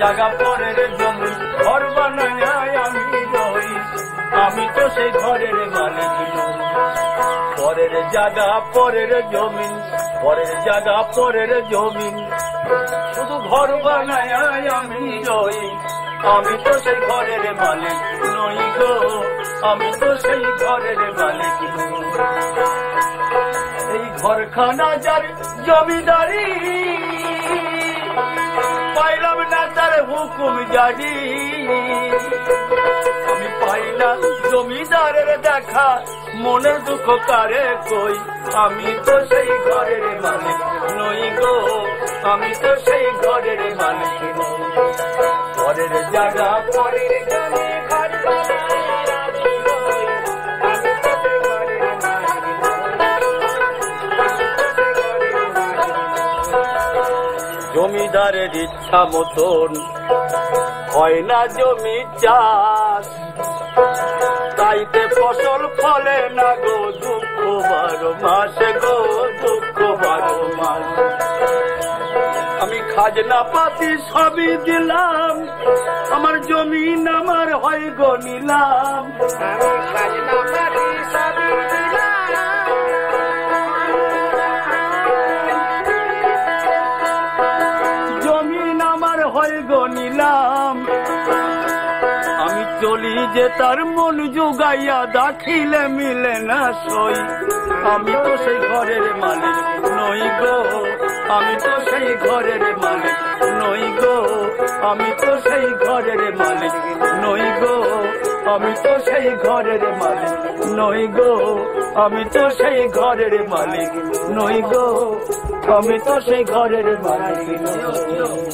জায়গা পরের জমি ঘর বানায় আমি রই, আমি তো সেই ঘরের মালিক নই। পরের জায়গা পরের জমিন, পরের জায়গা পরের জমিন, শুধু ঘর বানায় আমি রই, আমি তো সেই ঘরের মালিক নই গো, আমি তো সেই ঘরের মালিক নই। এই ঘরখানা যার জমিদারি, পাইলাম না তার হুকুম জারি, আমি পাই না জমিদারের দেখা, মনের দুঃখ কারে কই, আমি তো সেই ঘরের মালিক নই গো, আমি তো সেই ঘরের মালিক নই। পরের জায়গা পরের জমি ঘর জমিদারের ইচ্ছা মতন হয় না জমি চাষ, তাইতে ফসল ফলে না গো দুঃখ 12 মাস গো, দুঃখ 12 মাস। আমি খাজনা পাতি সবই দিলাম, আমার জমিন আমার হয় গো নিলাম, আমি খাজনা পাতি সবই দিলাম, জমিন আমার হয় গো নিলাম। আমি চলি যে তার মন জোগাইয়া দাখিলে মিলে না সই, আমি তো সেই ঘরের মালিক নই গো, আমি তো সেই ঘরের মালিক নই গো, আমি তো সেই ঘরের মালিক নই গো, আমি তো সেই ঘরের মালিক নই গো, আমি তো সেই ঘরের মালিক নই গো, আমি তো সেই ঘরের মালিক নই।